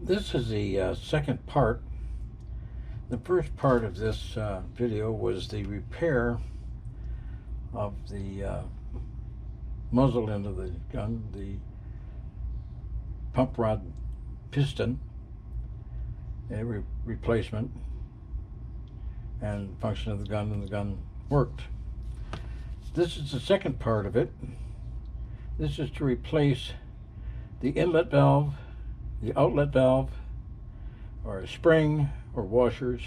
This is the second part. The first part of this video was the repair of the muzzle end of the gun, the pump rod piston, a replacement, and function of the gun, and the gun worked. This is the second part of it. This is to replace the inlet valve, the outlet valve, or a spring or washers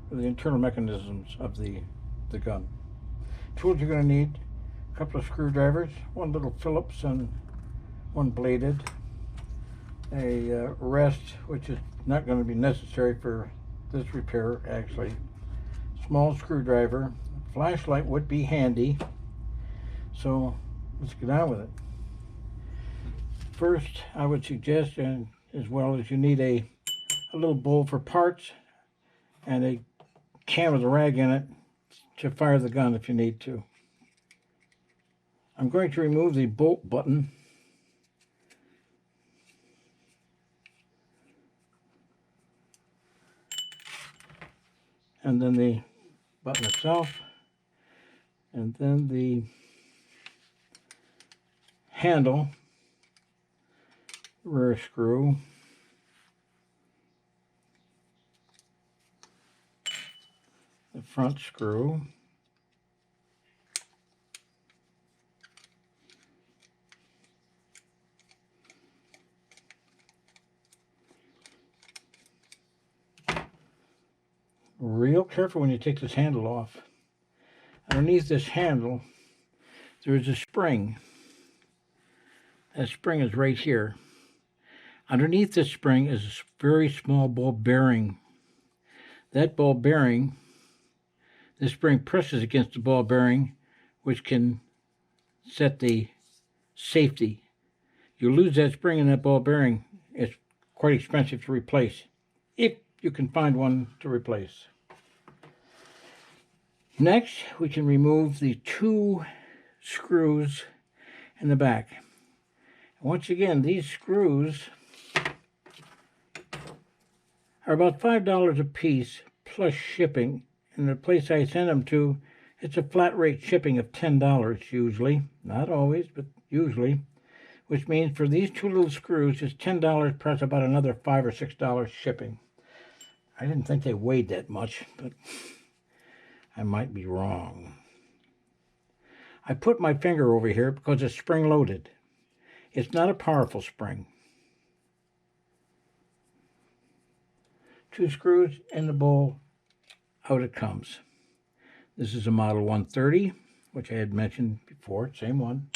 for the internal mechanisms of the gun. Tools you're going to need: a couple of screwdrivers, one little Phillips and one bladed, a rest, which is not going to be necessary for this repair actually, small screwdriver, flashlight would be handy, so let's get on with it. First, I would suggest, and as well as, you need a little bowl for parts and a can with a rag in it to fire the gun if you need to. I'm going to remove the bolt button and then the button itself, and then the handle, rear screw, the front screw, real careful when you take this handle off. Underneath this handle there is a spring. That spring is right here. Underneath this spring is a very small ball bearing. That ball bearing, this spring presses against the ball bearing, which can set the safety. You lose that spring and that ball bearing, it's quite expensive to replace, if you can find one to replace. Next, we can remove the two screws in the back. Once again, these screws are about $5 a piece plus shipping. And the place I send them to, it's a flat rate shipping of $10 usually. Not always, but usually. Which means for these two little screws, it's $10 plus about another $5 or $6 shipping. I didn't think they weighed that much, but I might be wrong. I put my finger over here because it's spring-loaded. It's not a powerful spring. Two screws in the bowl, out it comes. This is a model 130, which I had mentioned before, same one.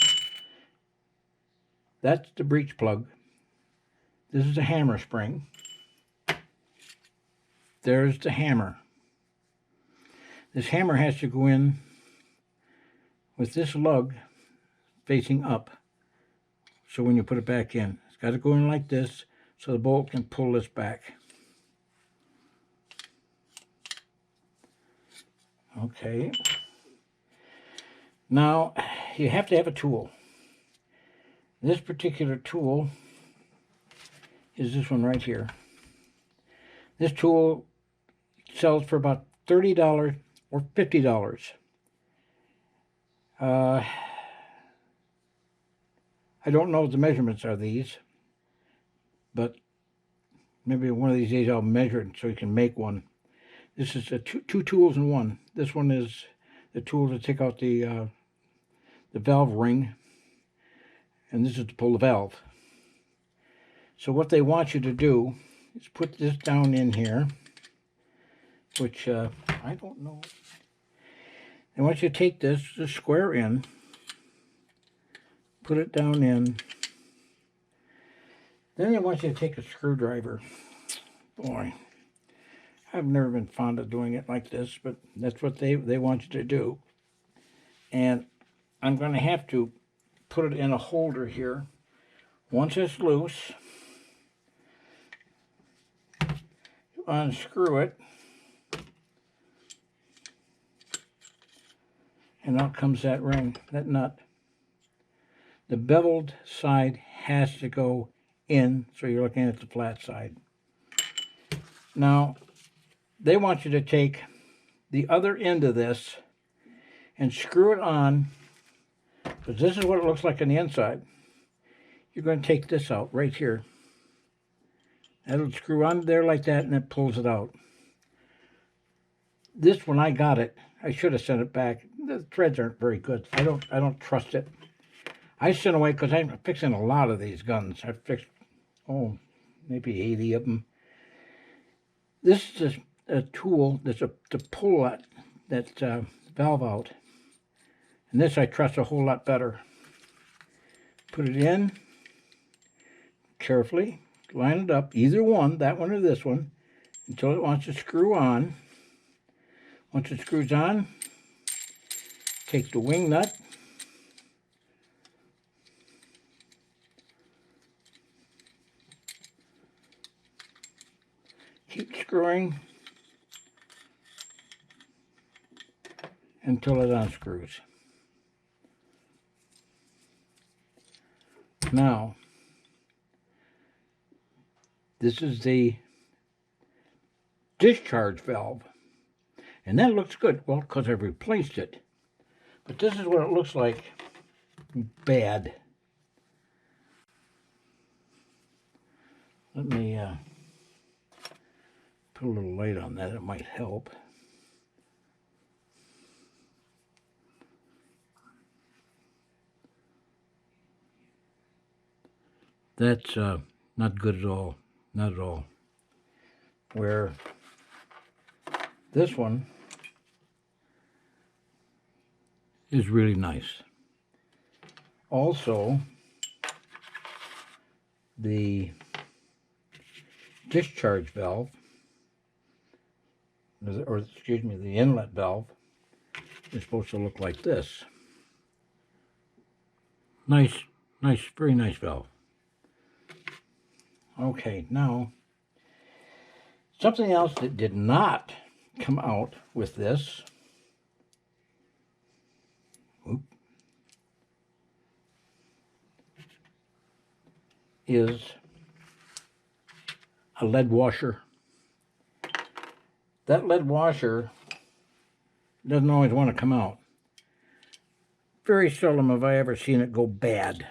That's the breech plug. This is a hammer spring. There's the hammer. This hammer has to go in with this lug facing up. So when you put it back in, it's got to go in like this so the bolt can pull this back. Okay. Now, you have to have a tool. This particular tool is this one right here. This tool sells for about $30 or $50. I don't know what the measurements are these, but maybe one of these days I'll measure it so you can make one. This is two tools in one. This one is the tool to take out the valve ring, and this is to pull the valve. So what they want you to do is put this down in here, which I don't know. They want you to take this square in, put it down in. Then they want you to take a screwdriver. Boy, I've never been fond of doing it like this, but that's what they want you to do. And I'm going to have to put it in a holder here. Once it's loose, you unscrew it, and out comes that ring, that nut. The beveled side has to go in, so you're looking at the flat side. Now, they want you to take the other end of this and screw it on, because this is what it looks like on the inside. You're going to take this out right here. That'll screw on there like that, and it pulls it out. This, when I got it, I should have sent it back. The threads aren't very good. I don't trust it. I sent away because I'm fixing a lot of these guns. I've fixed, maybe 80 of them. This is a tool that's to pull that valve out. And this I trust a whole lot better. Put it in carefully, line it up, either one, that one or this one, until it wants to screw on. Once it screws on, take the wing nut, keep screwing until it unscrews. Now, this is the discharge valve, and that looks good. Well, because I've replaced it. But this is what it looks like bad. Let me put a little light on that. It might help. That's not good at all. Not at all. Where this one is really nice. Also, the discharge valve, or excuse me, the inlet valve is supposed to look like this. Nice, very nice valve. Okay, now, something else that did not come out with this is a lead washer. That lead washer doesn't always want to come out. Very seldom have I ever seen it go bad.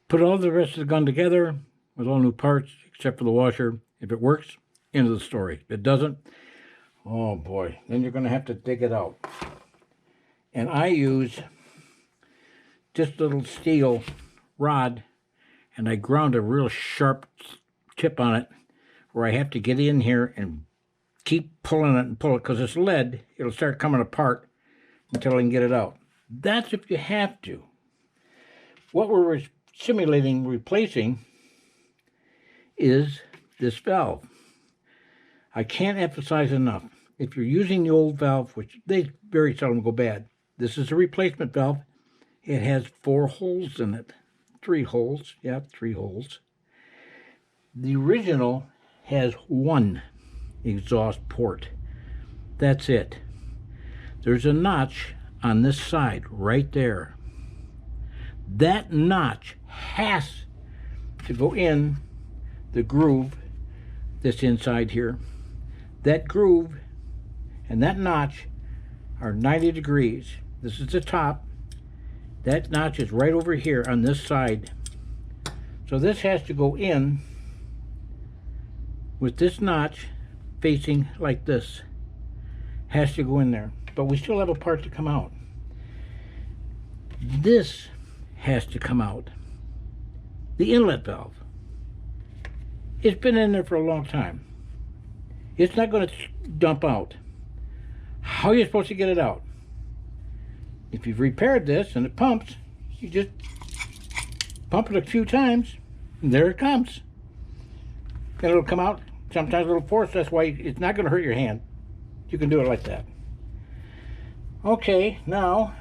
Put all the rest of the gun together with all new parts, except for the washer. If it works, end of the story. If it doesn't, oh boy, then you're going to have to dig it out. And I use just a little steel rod, and I ground a real sharp tip on it, where I have to get in here and keep pulling it and pull it, because it's lead. It'll start coming apart until I can get it out. That's if you have to. What we're simulating replacing is this valve. I can't emphasize enough. If you're using the old valve, which they very seldom go bad, this is a replacement valve. It has 4 holes in it. 3 holes. Yeah, 3 holes. The original has 1 exhaust port. That's it. There's a notch on this side right there. That notch has to go in the groove that's inside here. That groove and that notch are 90 degrees. This is the top. That notch is right over here on this side. So this has to go in with this notch facing like this. Has to go in there. But we still have a part to come out. This has to come out. The inlet valve. It's been in there for a long time. It's not going to dump out. How are you supposed to get it out? If you've repaired this and it pumps, you just pump it a few times, and there it comes. And it'll come out, sometimes a little force. That's why it's not going to hurt your hand. You can do it like that. Okay, now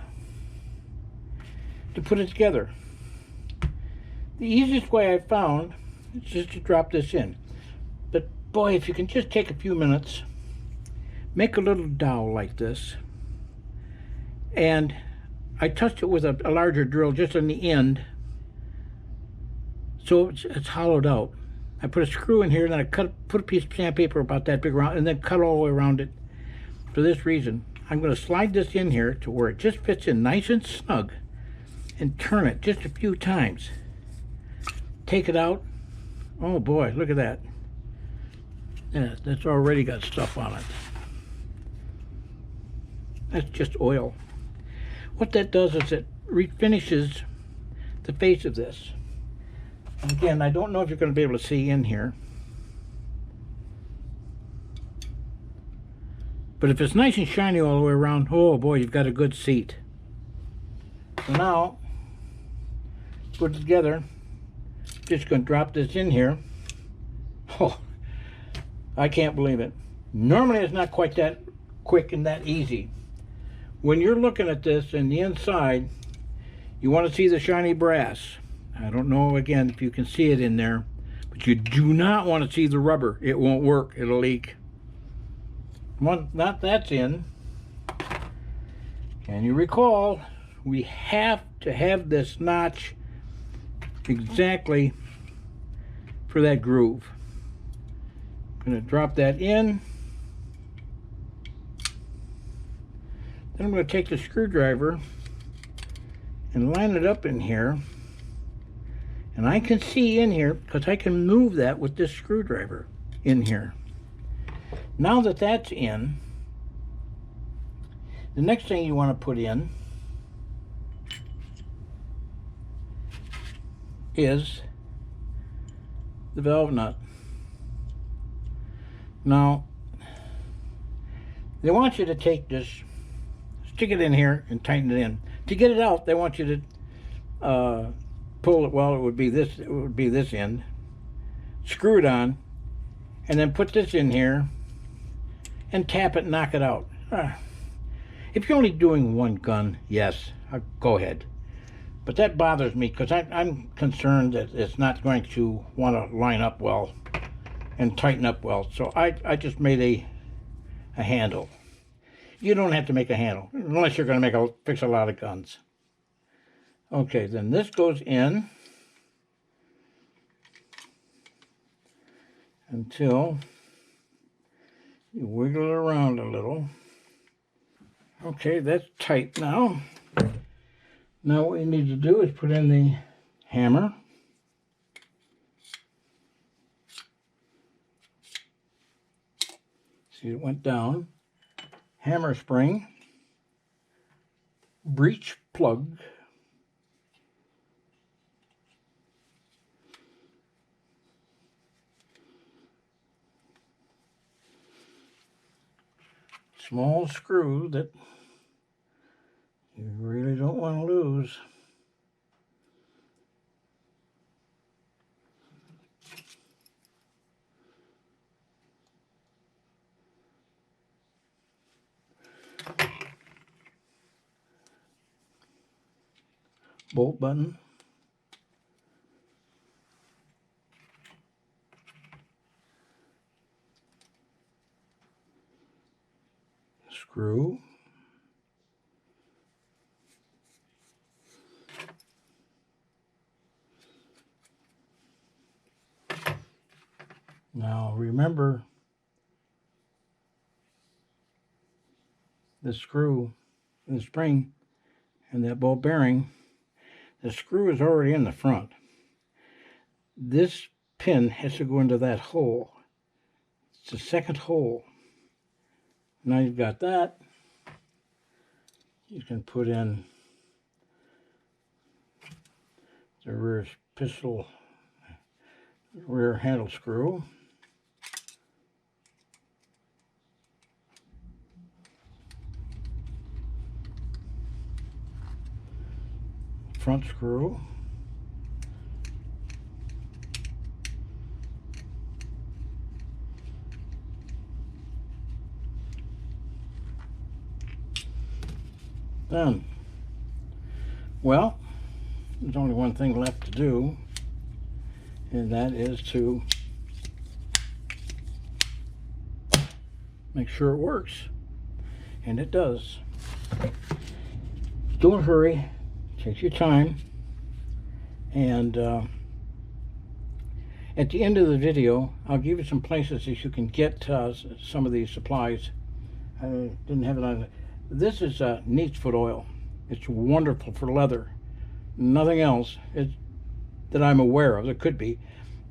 to put it together. The easiest way I've found is just to drop this in. But boy, if you can just take a few minutes, make a little dowel like this. And I touched it with a larger drill just on the end, so it's hollowed out. I put a screw in here, and then I put a piece of sandpaper about that big around, and then cut all the way around it. For this reason, I'm going to slide this in here to where it just fits in nice and snug, and turn it just a few times. Take it out. Oh boy, look at that. Yeah, that's already got stuff on it. That's just oil. What that does is it refinishes the face of this. And again, I don't know if you're going to be able to see in here, but if it's nice and shiny all the way around, oh boy, you've got a good seat. So now, put it together. Just going to drop this in here. Oh, I can't believe it. Normally it's not quite that quick and that easy. When you're looking at this and the inside, you want to see the shiny brass. I don't know, again, if you can see it in there, but you do not want to see the rubber. It won't work. It'll leak. Once that's in, can you recall, we have to have this notch exactly for that groove. I'm going to drop that in. Then I'm going to take the screwdriver and line it up in here. And I can see in here, because I can move that with this screwdriver in here. Now that that's in, the next thing you want to put in is the valve nut. Now, they want you to take this, stick it in here and tighten it in. To get it out, they want you to pull it. Well, it would be this end. Screw it on, and then put this in here and tap it and knock it out. If you're only doing one gun, yes, go ahead. But that bothers me because I'm concerned that it's not going to want to line up well and tighten up well. So I just made a handle. You don't have to make a handle unless you're going to fix a lot of guns. Okay, then this goes in until you wiggle it around a little. Okay, that's tight now. Now what you need to do is put in the hammer. See, it went down. Hammer spring. Breech plug. Small screw that you really don't want to lose. Bolt button. Screw. Now remember, the screw, the spring, and that ball bearing, the screw is already in the front. This pin has to go into that hole. It's the second hole. Now you've got that, you can put in the rear pistol, rear handle screw. Front screw. Done. Well, there's only one thing left to do, and that is to make sure it works. And it does. Don't hurry. Take your time. And At the end of the video, I'll give you some places that you can get some of these supplies. I didn't have it on. This is neat's foot oil. It's wonderful for leather. Nothing else that I'm aware of. There could be,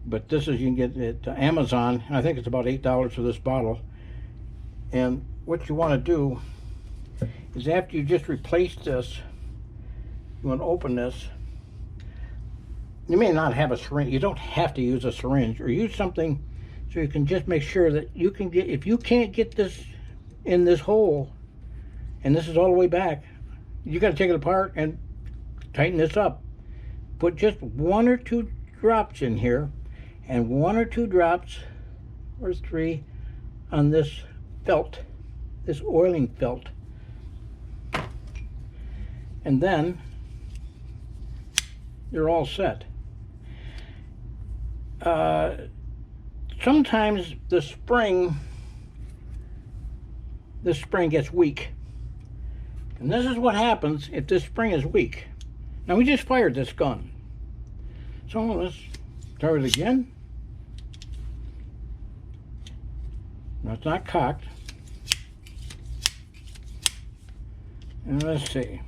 but this is, you can get it at Amazon. I think it's about $8 for this bottle. And what you want to do is, after you just replace this, you want to open this. You may not have a syringe. You don't have to use a syringe, or use something so you can just make sure that you can get, if you can't get this in this hole, and this is all the way back, you got to take it apart and tighten this up. Put just 1 or 2 drops in here, and 1 or 2 drops or 3 on this felt, this oiling felt. And then you're all set. Sometimes the spring gets weak. And this is what happens if this spring is weak. Now, we just fired this gun. So let's start it again. Now, it's not cocked. And let's see.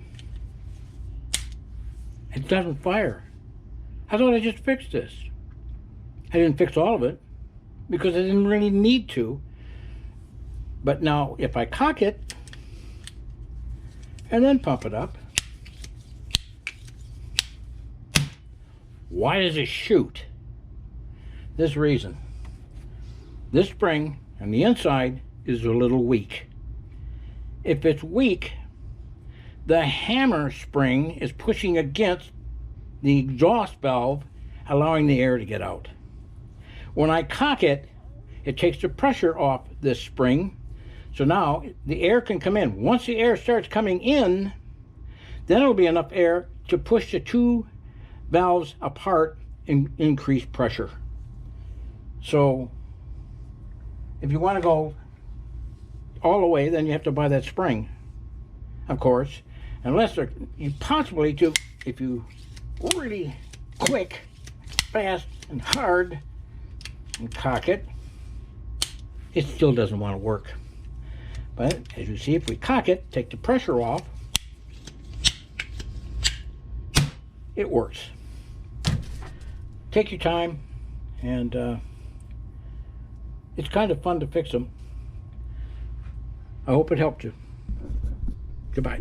It doesn't fire. I thought I just fixed this. I didn't fix all of it because I didn't really need to. But now, if I cock it and then pump it up, why does it shoot? This reason. This spring on the inside is a little weak. If it's weak, the hammer spring is pushing against the exhaust valve, allowing the air to get out. When I cock it, it takes the pressure off this spring, so now the air can come in. Once the air starts coming in, then it'll be enough air to push the 2 valves apart and increase pressure. So if you want to go all the way, then you have to buy that spring, of course, unless you possibly do, if you really quick, fast, and hard and cock it, it still doesn't want to work. But as you see, if we cock it, take the pressure off, it works. Take your time, and it's kind of fun to fix them. I hope it helped you. Goodbye.